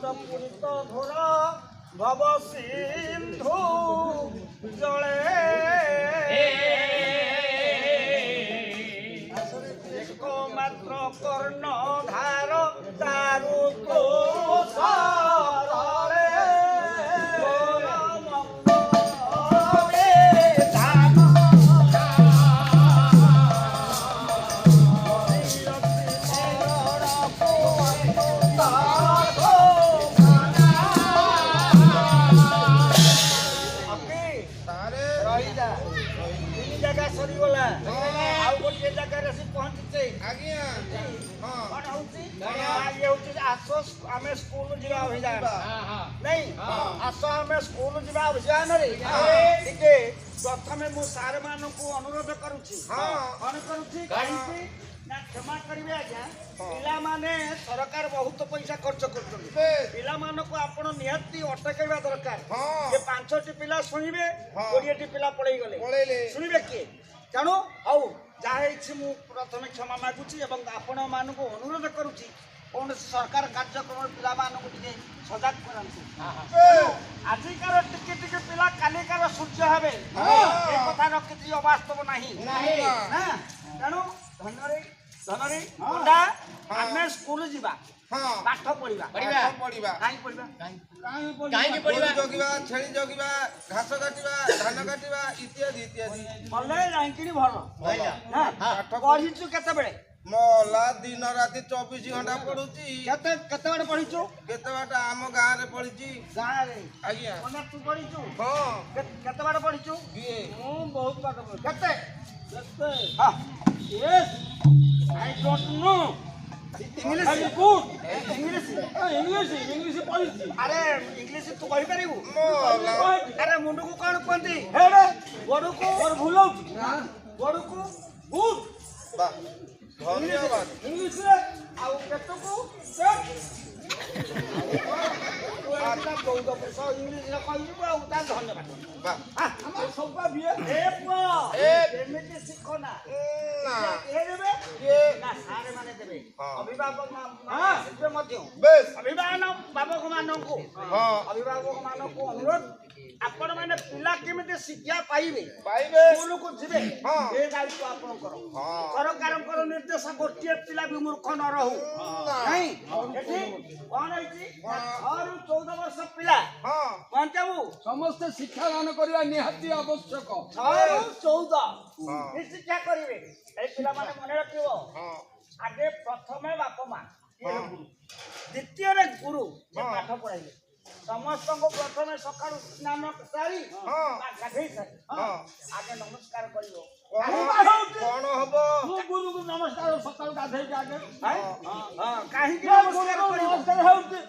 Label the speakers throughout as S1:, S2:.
S1: পুরিত ঘোর ভব সিন্ধু জলে একমাত্র কর্ণ ধার দারু তো आमे स्कूल जीवा अभियान नहीं आस आमे स्कूल जीवा अभियान रे ठीक है प्रथमे मु सार मान को अनुरोध करूची कौन करूची काहे ना क्षमा करिवे आज्ञा पिला माने सरकार बहुत पैसा खर्च करछन पिला मान को आपण निहत्ती अटकेबा दरकार जे 5टी पिला सुनिबे 20टी पिला पळेई गले सुनिबे के जानो हौ जाहे मु प्रथमे क्षमा मागुची एवं आपण मान को अनुरोध करूची कौन सरकार कार्यक्रम पिला मानक टिके सजाग करंतु आजिकार टिके टिके पिला कालिकार सूर्य हबे ए कथा रखिति अवास्तव नाही ना जानो धनरे मुंडा आमे स्कूल जीवा पाठ पढिबा काई पढिबा
S2: जगिबा छेली जगिबा घास काटिबा धान काटिबा इत्यादि इत्यादि
S1: मल्ले रांकिनी भलो हां पढिचु केते बेले
S2: मोला दिन राति 24 घंटा पढुची
S1: केते बाटे पढिचु
S2: केते बाटा आम गां रे पढिची
S1: गां रे
S2: आज्ञा
S1: ओना तू पढिचु
S2: हां
S1: केते बाटे पढिचु
S2: बीए
S1: मु बहुत बाटे केते हां yes I don't know English good English पढिची अरे इंग्लिश तू कहि परिबु
S2: मोला
S1: अरे मुंडू को कोन कोंती हेडे बडू को और भूलौची बडू को गुड
S2: बा धन्यवाद
S1: इंग्लिश रे आउ केतो को आता बहुत पैसा इंग्लिश रे कहिबो आ उता धन्यवाद
S2: बा
S1: हमर सबका बिए ए पो ए एमिति सिखो ना
S2: ना
S1: ए देबे
S2: ये
S1: ना सारे माने देबे
S2: हां
S1: अभिभावक हां सेबे मध्य
S2: बेस
S1: अभिभावक माननको
S2: हां
S1: अभिभावक माननको अनुरोध आपण माने पिला केमिते शिक्षा पाइबे स्कूल को जिबे ए दायित्व आपण करो सरकार को निर्देश गोटिए पिला भी मूर्ख न रहू नहीं एठी कोन आइची और 14 वर्ष पिला कोन चाहू
S3: समस्त शिक्षा दान करबा निहाती आवश्यक
S1: 14 ई शिक्षा करिवे ए पिला माने मने रखिबो आगे प्रथमे बाप मां ये गुरु द्वितीय रे गुरु जे पाठ पढाइले समस्त को प्रथमे सकाळ स्नान सारी गाधै सारी आगे नमस्कार करियो
S2: कोन हबो
S1: गुरु को नमस्कार सकाळ गाधै के आगे हां काहे के नमस्कार होउते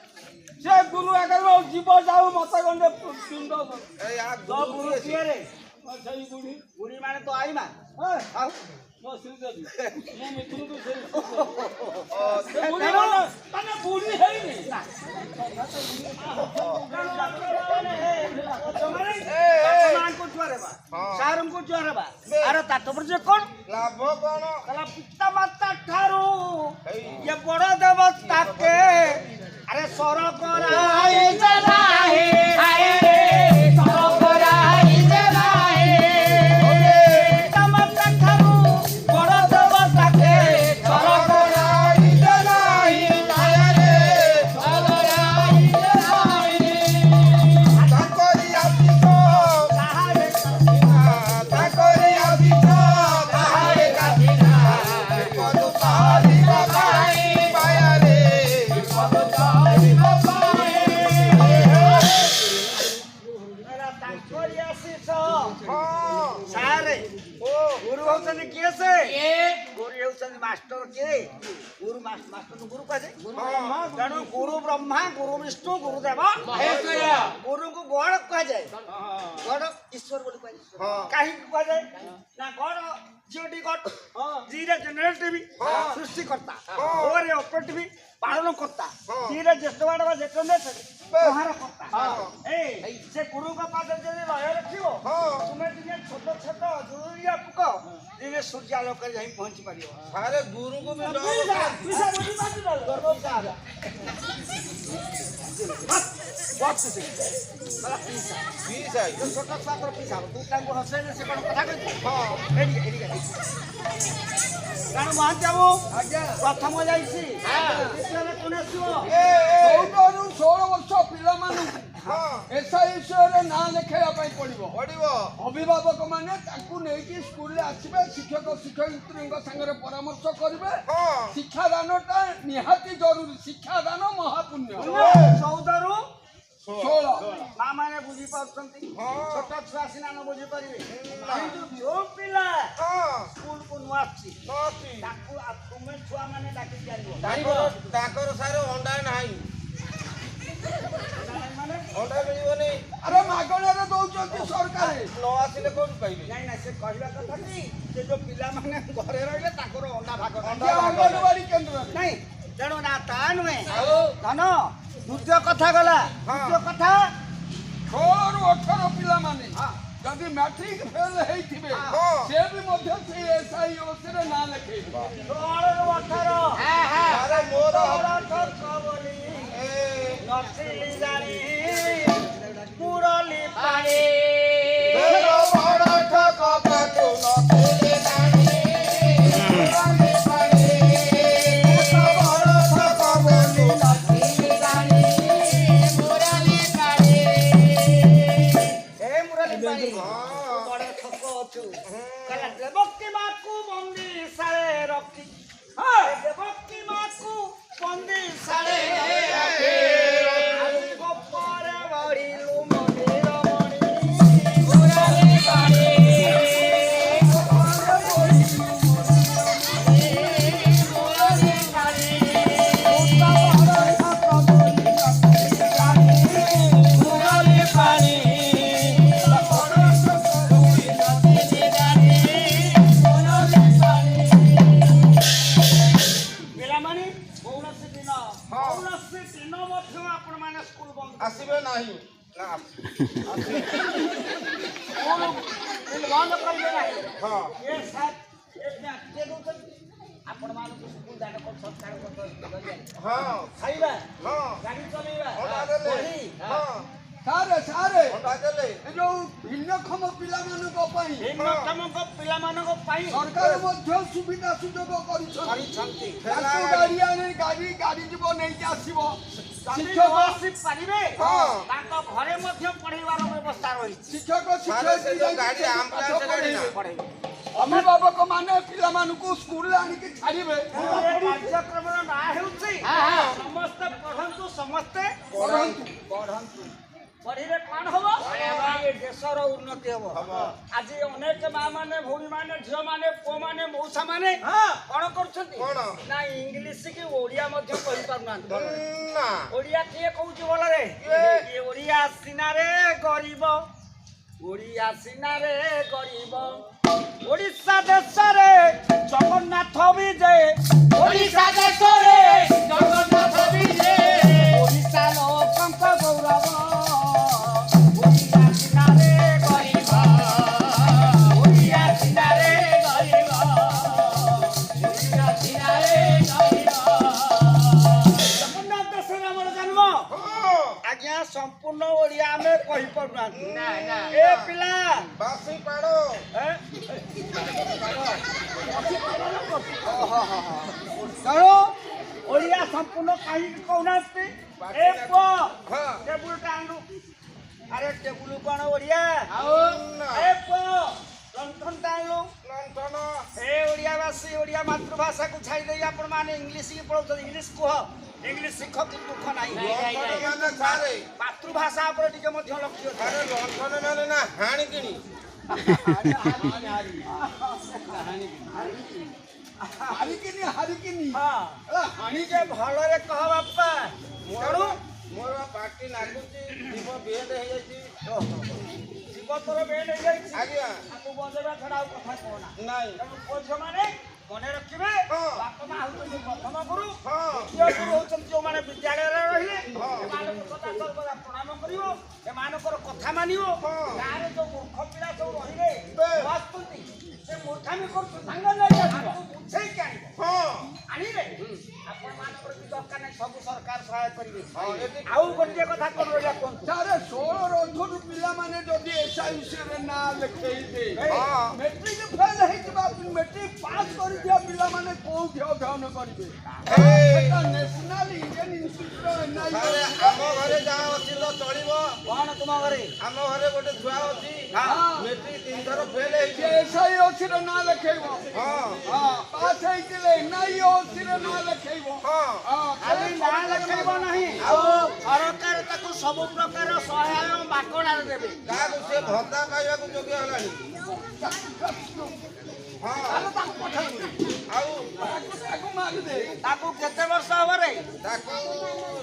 S1: से गुरु आगे जीव जाऊ मत गंडे पिंड
S2: ए आ
S1: गुरु किए रे सही बुढ़ी बुढ़ी माने तो आई मां हां नो सिरदबी ये मित्रु को से बुढ़ी माने बुढ़ी है नी मान को ज्वारे बा सारम को ज्वारे बा अरे तातपर जे कोन
S2: लाभ कोन
S1: कला पिता माता ठारू ये बड़ देवता के अरे सरक राई जलाहे हाय रे सरक राई जलाहे पिता माता ठारू बड़ देवता के सरक राई जलाहे हाय रे सरक राई जलाहे
S2: ताकोरी आबितो
S1: सहारे
S2: ताकोरी आबितो
S1: सहारे कादिना
S2: पदु पाली बाई पाया रे
S1: पद चाली बाई मेरा ताकोरी आसीस
S2: हां
S1: सारे
S2: ओ
S1: गुरु होचनी किए से गुरु होचनी मास्टर के गुरु मास्टर को गुरु कहे जानो गुरु ब्रह्मा गुरु विष्णु गुरु देव महेश्वर गुरु को गॉड कह जाए गॉड ईश्वर बोली कह काहे कह जाए ना गॉड जीडी गॉड जीरे जनरेटिव सृष्टि करता और ऑपरेटिव पालन करता जीरे जेतवाड़ बा जेतने व्यवहार करता ए से गुरु का पाद जदी रहे रखियो तुमे दिने छोट छोट दुरिया पुक दिने सूर्य आलोक कर जाई पहुंच परियो
S2: अरे गुरु को भी
S1: पिसा बोली बात गर्व का ବସିଛି ହେଲା ପିସା
S2: ପିଇସା
S1: ଯୋଉ ଛୋଟ ଛୁଆଙ୍କର ପିସା ହବ ତୁ ତାଙ୍କୁ ହସେଇଲେ ସେ କ'ଣ କଥା କହିଛି
S2: ହଁ
S1: କାରଣ ମହାନ୍ତି ବାବୁ
S3: ଆଜ୍ଞା
S1: ପ୍ରଥମ ଯାଇଛି ଦ୍ୱିତୀୟରେ କ'ଣ ଆସିବ
S3: 14ରୁ 16 ବର୍ଷ ପିଲାମାନଙ୍କୁ
S2: ହଁ
S3: ଏସ୍ଆଇରେ ନାଁ ଲେଖାଇବା ପାଇଁ ପଡ଼ିବ।
S2: ପଡ଼ିବ
S3: ଅଭିଭାବକ ମାନେ ତାଙ୍କୁ ନେଇକି ସ୍କୁଲରେ ଆସିବେ, ଶିକ୍ଷକ ଶିକ୍ଷୟିତ୍ରୀଙ୍କ ସାଙ୍ଗରେ ପରାମର୍ଶ କରିବେ।
S2: ହଁ
S3: ଶିକ୍ଷାଦାନଟା ନିହାତି ଜରୁରୀ, ଶିକ୍ଷାଦାନ ମହାପୁଣ୍ୟ।
S1: 14ରୁ
S3: 16
S1: ମା ମାନେ ବୁଝିପାରୁଛନ୍ତି
S2: ହଁ।
S1: ଛୋଟ ଛୁଆ ସିନା ନ ବୁଝିପାରିବେ କିନ୍ତୁ ଯୋଉ ପିଲା
S2: ହଁ
S1: ସ୍କୁଲକୁ ନୂଆ ଆସିଛି
S2: ନଅଟି
S1: ତାକୁ ତୁମେ ଛୁଆ ମାନେ ଡାକିକି ଆଣିବ
S2: ତାଙ୍କର ସାର ଅଣ୍ଡା ନାହିଁ
S1: ମାନେ
S2: ଅଣ୍ଡା ମିଳିବନି
S3: ଆରେ ମାଗଣାରେ ଦଉଛନ୍ତି ସରକାର।
S2: ନ ଆସିଲେ କୋଉଠୁ ପାଇବେ
S1: ନାଇଁ ନାଇଁ ସେ କହିବା କଥା କି ସେ ଯୋଉ ପିଲାମାନେ ଘରେ ରହିଲେ ତାଙ୍କର ଅଣ୍ଡା ଭାଗ
S3: ଅଙ୍ଗନବାଡି କେନ୍ଦ୍ରରେ
S1: ନାଇଁ ତେଣୁ ନା ତା ନୁହେଁ ଧନ ଦ୍ୱିତୀୟ କଥା ଗଲା ଦ୍ୱିତୀୟ କଥା
S3: 6ରୁ 18 ପିଲାମାନେ ଯଦି ମାଟ୍ରିକ ଫେଲ ହେଇଥିବେ ସେ ବି ମଧ୍ୟ ସେଇ ଏସ୍ଆଇରେ ନାଁ ଲେଖେଇବେ।
S1: 16ରୁ 18
S2: ଆରେ ମୋର
S1: ବୋଲି ନଥିଲି ଜାଣି ମୁରଲି ପାଣି
S2: ବଡ଼ ଠକ ପାକୁ ନଥିଲେ ଜାଣି ମୁରଲି ପାଣି ବଡ଼ ଠକ ବୋଲି ନଥିଲେ ଜାଣି ମୁରଲି ପାଣି
S1: ଏ ମୁରଲି ପାଣି ବଡ଼ ଠକ ଅଛୁ କହିଲା ଦେବକୀ ମାକୁ ବନ୍ଦୀ ସାଳେ ରଖି ଦେବକୀ ମାକୁ ବନ୍ଦୀ ସାଳେ ରଖି ଆଜି ଗୋପରେ ବଢିଲୁ ମନ୍ଦିର ମଣି ମୁରଲି ପାଣି ମୁରଲି ପାଣି ମୁରଲି ପାଣି ପିଲାମାନେ କୌଣସି ଦିନ ମଧ୍ୟ ଆପଣମାନେ ସ୍କୁଲ ବନ୍ଦ
S2: ଆସିବେ ନାହିଁ ନା
S1: ସ୍କୁଲ ବନ୍ଦ କରିବେ ନାହିଁ
S2: ହଁ
S1: ଏ ସାର୍ ଏ କିଏ ଦଉଛନ୍ତି ଆପଣମାନଙ୍କୁ ସ୍କୁଲ ଦାନ ସରକାର
S2: ହଁ
S1: ଖାଇବା
S2: ହଁ
S1: ଗାଡ଼ି ଚଲେଇବା
S2: ଅଣ୍ଡା ଦେଲେ
S1: ବହି
S2: ହଁ
S3: ସାରେ
S2: ଅଣ୍ଡା ଦେଲେ
S3: ଏ ଯୋଉ ଭିନ୍ନକ୍ଷମ ପିଲାମାନଙ୍କ ପାଇଁ
S1: ଭିନ୍ନକ୍ଷମଙ୍କ ପିଲାମାନଙ୍କ ପାଇଁ
S3: ସରକାର ମଧ୍ୟ ସୁବିଧା ସୁଯୋଗ କରିଛନ୍ତି।
S1: କରିଛନ୍ତି
S3: ତାଙ୍କୁ ଗାଡ଼ି ଆଣି ଗାଡ଼ି ଯିବ ନେଇକି ଆସିବ।
S1: ଯଦି ନ
S3: ଶିକ୍ଷକ
S1: ଆସିପାରିବେ
S2: ହଁ।
S1: ତାଙ୍କ ଘରେ ମଧ୍ୟ ପଢ଼େଇବାର ବ୍ୟବସ୍ଥା ରହିଛି
S3: ଶିକ୍ଷକ
S2: ସାରେ ସେ ଯୋଉ ଗାଡ଼ି
S3: ଶିକ୍ଷୟିତ୍ରୀ
S2: ଆମ୍ବୁଲାନ୍ସ ଗାଡ଼ି ନା
S1: ପଢ଼େଇବେ
S3: ଅଭିଭାବକ ମାନେ ପିଲାମାନଙ୍କୁ ସ୍କୁଲରେ ଆଣିକି ଛାଡ଼ିବେ।
S1: ଏ କାର୍ଯ୍ୟକ୍ରମର ନାଁ ହେଉଛି ସମସ୍ତେ ପଢ଼ନ୍ତୁ ସମସ୍ତେ ପଢ଼ନ୍ତୁ ପଢ଼ିଲେ କ'ଣ ହବ ଏ ଦେଶର ଉନ୍ନତି ହବ ଆଜି ଅନେକ ମା ମାନେ ଭଉଣୀ ମାନେ ଝିଅ ମାନେ ପୁଅ ମାନେ ମଉସା ମାନେ କ'ଣ କରୁଛନ୍ତି
S2: କ'ଣ?
S1: ନା ଇଂଲିଶ କି ଓଡ଼ିଆ ମଧ୍ୟ କହିପାରୁନାହାନ୍ତି
S2: ନା
S1: ଓଡ଼ିଆ କିଏ କହୁଛି ଭଲରେ
S2: କିଏ?
S1: ଓଡ଼ିଆ ସିନାରେ ଗରିବ ଓଡ଼ିଆ ସିନାରେ ଗରିବ ଓଡ଼ିଶା ଦେଶରେ ଜଗନ୍ନାଥ ବିଜେ ଓଡ଼ିଶା ଦେଶରେ ଜଗନ୍ନାଥ ବିଜେ ଓଡ଼ିଶା ଲୋକଙ୍କ ଗୌରବ ଓଡ଼ିଆ ସିନାରେ ଗରିବ ଓଡ଼ିଆ ସିନାରେ ଗରିବ ଓଡ଼ିଆ ସିନାରେ ଗରିବ ଜଗନ୍ନାଥ ଦେଶରେ ଆମର ଜନ୍ମ ଆଜ୍ଞା ସମ୍ପୂର୍ଣ୍ଣ ଓଡ଼ିଆ ଆମେ କହିପାରୁନାହାନ୍ତି ଏ ପିଲା
S2: ବାସି ପାଡ଼
S1: ତେଣୁ ଓଡ଼ିଆ ସମ୍ପୂର୍ଣ୍ଣ କାହିଁକି କହୁନାହାନ୍ତି ଏ ପୁଅ ଟେବୁଲଟା ଆଣୁ ଆରେ ଟେବୁଲ କ'ଣ ଓଡ଼ିଆ ଏ ପୁଅ ଲଣ୍ଠନଟା ଆଣୁ
S2: ଲଣ୍ଠନ
S1: ଏ ଓଡ଼ିଆବାସୀ ଓଡ଼ିଆ ମାତୃଭାଷାକୁ ଛାଡ଼ି ଦେଇ ଆପଣମାନେ ଇଂଲିଶ କି ପଢ଼ଉଛନ୍ତି ଇଂଲିଶ କୁହ ଇଂଲିଶ ଶିଖ କିନ୍ତୁ ଦୁଃଖ ନାହିଁ
S2: ଲଣ୍ଠନ ମାନେ ସାରେ
S1: ମାତୃଭାଷା ଉପରେ ଟିକେ ମଧ୍ୟ ଲକ୍ଷ୍ୟ ଅଛି।
S2: ଆରେ ଲଣ୍ଠନ ମାନେ ନା ହାଣି କିଣି
S3: ହାରିକିନି
S1: ଟିକେ ଭଲରେ କହ ବାପା ତେଣୁ
S2: ମୋର ପାଟି ନାଗୁଛି ଜୀବ ବେଣ୍ଡ ହେଇଯାଇଛି
S1: ଜୀବ ତୋର ବେଣ୍ଡ ହେଇଯାଇଛି
S2: ଆଜ୍ଞା
S1: ତାକୁ ବଜେଇବା ଛଡ଼ା ଆଉ କଥା କହନା
S2: ନାଇଁ
S1: ତେଣୁ ପୁଅ ଝିଅମାନେ ମନେ ରଖିବେ ବାପା ମା ହେଉଛନ୍ତି ପ୍ରଥମ ଗୁରୁ ଦ୍ୱିତୀୟ ଗୁରୁ ହେଉଛନ୍ତି ଯେଉଁମାନେ ବିଦ୍ୟାଳୟରେ ରହିଲେ ଏମାନଙ୍କୁ ସଦା ସର୍ବଦା ପ୍ରଣାମ କରିବ ଏମାନଙ୍କର କଥା ମାନିବ ଗାଁରେ ଯୋଉ ମୂର୍ଖ ପିଲା ସବୁ ରହିଲେ ଆସୁଛନ୍ତି ସେ ମୂର୍ଖାମି କରୁଛନ୍ତି ସାଙ୍ଗରେ ବୁଝେଇକି ଆଣିବ ଆଣିଲେ ଆପଣ ଏମାନଙ୍କର କିଛି ଦରକାର ନାହିଁ, ସବୁ ସରକାର ସହାୟ କରିବେ।
S2: ହଁ, ଏଠି-
S1: ଆଉ ଗୋଟିଏ କଥା କଣ ରହିଲା କୁହନ୍ତୁ?
S3: ସାରେ 16 ଅଧରୁ ପିଲାମାନେ ଯଦି SIUCରେ ନାଁ ଲେଖେଇବେ
S2: ହଁ।
S3: ମେଟ୍ରିକ ଫେଲ ହେଇଥିବା ମେଟ୍ରିକ ପାସ୍ କରିଥିବା ପିଲାମାନେ କୋଉଠି ଅଧ୍ୟୟନ କରିବେ? ସେଟା ନ୍ୟାସନାଲ ଇଣ୍ଡିଆନ ଇନଷ୍ଟିଚ୍ୟୁଟ
S2: ସାରେ
S3: NIE
S2: ଆମ ଘରେ ଯାହା ଅଛି ତ ଚଳିବ।
S1: କଣ ତୁମ ଘରେ?
S2: ଆମ ଘରେ ଗୋଟେ ଛୁଆ ଅଛି ମେଟ୍ରିକ 3 ଥର ଫେଲ ହେଇଛି।
S3: SIUCରେ ନାଁ ଲେଖେଇବ।
S2: ହଁ
S3: ପାସ୍ ହେଇଥିଲେ NIEରେ ନାଁ ଲେଖେଇବ।
S1: ଖାଲି ନାଁ ଲେଖେଇବ ନାହିଁ, ଆଉ ସରକାର ତାକୁ ସବୁ ପ୍ରକାର ସହାୟ ମାଗଣାରେ ଦେବେ।
S2: କାହାକୁ ସେ ଭତ୍ତା ପାଇବାକୁ ଯୋଗ୍ୟ ହେଲାଣି। ହଁ
S3: ତାକୁ ପଠାଇବୁ
S2: ଆଉ
S3: ତାକୁ ମାରିଦେ।
S1: ତାକୁ କେତେ ବର୍ଷ ହବ ରେ?
S2: ତାକୁ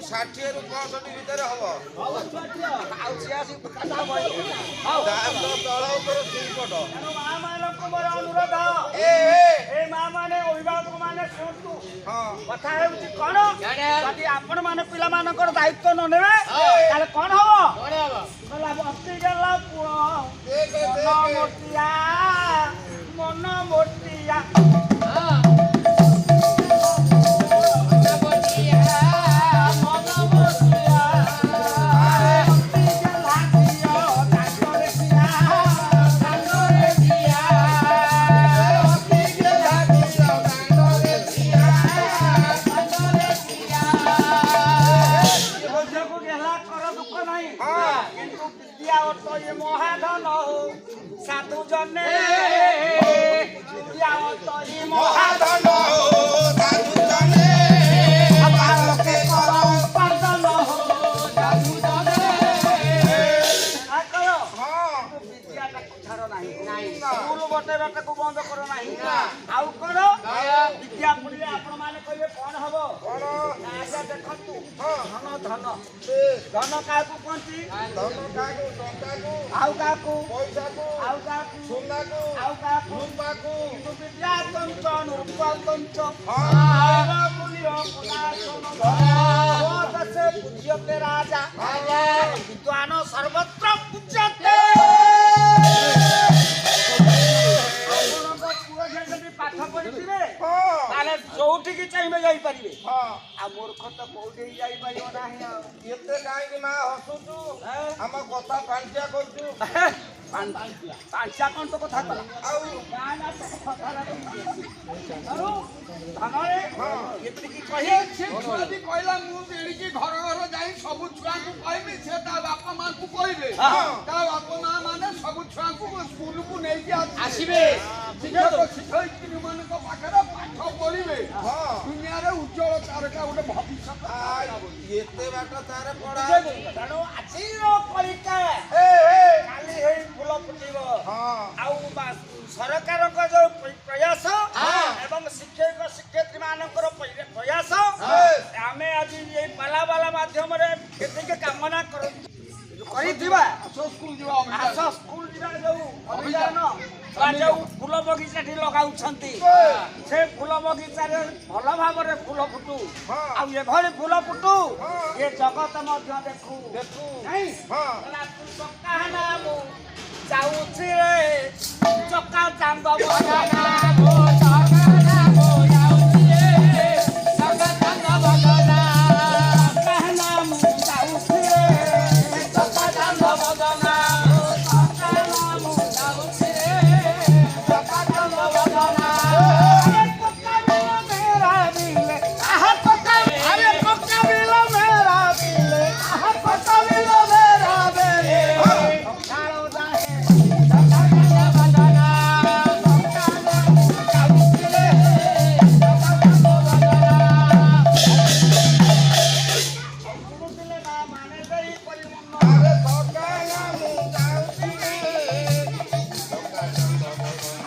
S2: 60 ରୁ 65 ଭିତରେ ହବ।
S1: ଆଉ 86 କଥା କହିବି। ହଉ
S2: ଦାମ ତ ତଳ ଉପର ସୁଇପଟ।
S1: ତେଣୁ ମା ମାନଙ୍କୁ ମୋର ଅନୁରୋଧ,
S2: ଏ
S1: ଏ ମା ମାନେ ଅଭିଭାବକ ମାନେ ଶୁଣନ୍ତୁ।
S2: ହଁ
S1: କଥା ହେଉଛି କଣ, ଯଦି ଆପଣ ମାନେ ପିଲାମାନଙ୍କର ଦାୟିତ୍ୱ ନ ନେବେ ତାହେଲେ କଣ ହବ? କହିଲା ବସିଗଲା ପୁଅ ମନ ମୋଟିଆ, ମନ ମୋଟିଆ। কিন্তু বিদ্যা অর্থ এ মহাধন সাধু জনে, বিদ্যা অর্থ এ মহাধন
S2: সাধু জনে
S1: লোকে কর উপার্জন সাধু জনে। বিদ্যাটাକୁ ଛାଡ଼ ନାହିଁ, ସ୍କୁଲ ବଟେଇବାଟାକୁ ବନ୍ଦ କର ନାହିଁ। ଆଉ କଣ ବିଦ୍ୟା ପଢିଲେ ଆପଣ ମାନେ କହିବେ କଣ ହବ? ଆଜ୍ଞା ଦେଖନ୍ତୁ, ଧନ ଧନ ଧନ କାହାକୁ କୁହନ୍ତି?
S2: ଧନ କାହାକୁ ଟଙ୍କାକୁ
S1: ଆଉ କାହାକୁ?
S2: ପଇସାକୁ
S1: ଆଉ କାହାକୁ?
S2: ସୁନାକୁ
S1: ଆଉ କାହାକୁ?
S2: ରୂପାକୁ
S1: କିନ୍ତୁ ବିଦ୍ୟା କଞ୍ଚନ ରୂପା କଞ୍ଚ ପୂଜ୍ୟତେ ରାଜା ବିଦ୍ୱାନ ସର୍ବତ୍ର ପୂଜ୍ୟତେ। ଆପଣଙ୍କ ପୁଅ ଝିଅ ଯଦି ପାଠ ପଢିଥିବେ ତାହେଲେ ଯୋଉଠିକି ଚାହିଁବେ ଯାଇପାରିବେ। ଆଉ ମୂର୍ଖ ତ କୋଉଠି ଯାଇପାରିବ ନାହିଁ। ଆଉ
S2: ଏତେ କାହିଁକି ମା ହସୁଛୁ? ଆମ କଥା ପାଞ୍ଚିଆ କରୁଛୁ।
S1: ପାଞ୍ଚା କଣ ତ କଥା କଲା?
S2: ଆଉ
S1: ଏତିକି କହି
S3: ସେ ଛୁଆଟି କହିଲା ମୁଁ ଏଣିକି ଘର ଘର ଯାଇ ସବୁ ଛୁଆଙ୍କୁ କହିବି। ସେ ତା ବାପା ମାଙ୍କୁ କହିବେ, ତା ବାପା ମା ମାନେ ସବୁ ଛୁଆଙ୍କୁ ସ୍କୁଲକୁ ନେଇକି ଆସିବେ। ଶିକ୍ଷକ ଶିକ୍ଷୟିତ୍ରୀ ମାନଙ୍କ ପାଖରେ ପାଠ ପଢିବେ। ଦୁନିଆରେ ଉଜ୍ଜଳ ତାରକା ଗୋଟେ ଭବିଷ୍ୟତ।
S2: ଏତେ ବାଟ ତାର ପଢା।
S1: ତେଣୁ ଆଜିର କଳିକା କାଲି ହେଇ ଫୁଲ ଫୁଟିବ। ଆଉ ସରକାରଙ୍କ ଯୋଉ ପ୍ରୟାସ ଏବଂ ଶିକ୍ଷକ ଶିକ୍ଷୟିତ୍ରୀ ମାନଙ୍କର ପ୍ରୟାସ, ଆମେ ଆଜି ଏଇ ପାଲାବାଲା ମାଧ୍ୟମରେ ଏତିକି କାମନା କରିଥିବା।
S3: ସ୍କୁଲ ଯିବା
S1: ଆସ ସ୍କୁଲ ଯିବା ଯୋଉ ଅଭିଯାନ ବା ଯୋଉ ଫୁଲ ବଗିଚାଟି ଲଗାଉଛନ୍ତି, ସେ ଫୁଲ ବଗିଚାରେ ଭଲ ଭାବରେ ଫୁଲ ଫୁଟୁ। ଆଉ ଏଭଳି ଫୁଲ ଫୁଟୁ ଏ ଜଗତ ମଧ୍ୟ ଦେଖୁ ନାଇଁ। ତୁ ଚକା ନା ମୁଁ ଯାଉଛି ରେ ଚକା ଚାନ୍ଦ ବଦନା ମୋ ଚକା ନା ମୁଁ ଯାଉଛି ରେ ଚକା ଚାନ୍ଦ ବଦନା। ଚକା ନା ମୁଁ ଯାଉଛି ରେ ଚକା ଚାନ୍ଦ ବଦନା। ଚକା ନା ମୁଁ ଯାଉଛି ରେ ଚକା ଚାନ୍ଦ ବଦନା। ଆରେ ପକା ବିଲ ମେରା ବିଲେ ଆହା ପକା, ଆରେ ପକା ବିଲ ମେରା ବିଲେ ଆହା ପକା ବିଲ ମେରା ବିଲେ ଛାଳୋ ଯାଏ ଚକା ଚାନ୍ଦ ବଦନା। ଚକା ନା ମୁଁ ଯାଉଛି ରେ ଚକା ଚାନ୍ଦ ବଦନା। ଶୁଣୁଥିଲେ ମା ମାନେ ଦେଇ ପରିପୂର୍ଣ୍ଣ।
S2: ଆରେ ସକାଳ ମୁଁ ଯାଉଛି ରେ।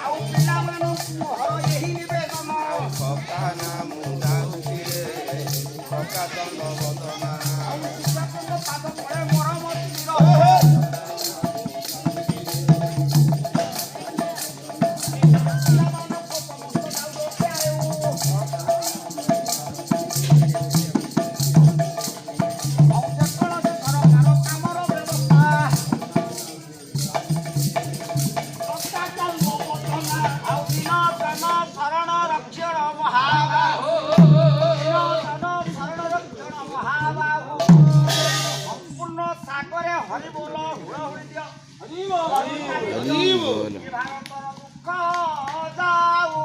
S1: ଆଉ ପିଲାମାନଙ୍କୁ ହର ଏହି ନିବେଦନ।
S2: ସକାଳ ମୁଁ ଯାଉଛି ରେ ସକା ଚନ୍ଦ ବଦନା।
S1: ଆଉ ଶିକ୍ଷକଙ୍କ ପାଦ ତଳେ ମରମ ସ୍ଥିର। ପିଲାମାନଙ୍କୁ ସମସ୍ତ ଯାଉଛନ୍ତି ଆଉ। ଆଉ ଯେକୌଣସି ସରକାର କାମର ବ୍ୟବସ୍ଥା ଅତ୍ୟାଚାର ଆଉ ଦିନ ତନ ଶରଣ ରକ୍ଷର ମହାବାହୁ। ଦିନ ତନ ଭାରତର ଦୁଃଖ ଯାଉ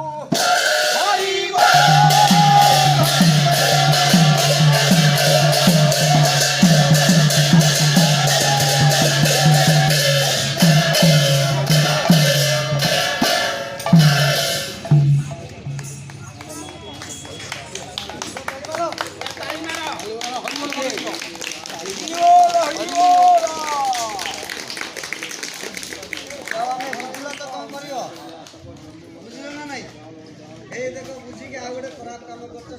S2: ବୁଝିଲ ନା ନାଇଁ? ଏଇ ଦେଖ ବୁଝିକି ଆଉ ଗୋଟେ ଖରାପ କାମ କରୁଛ।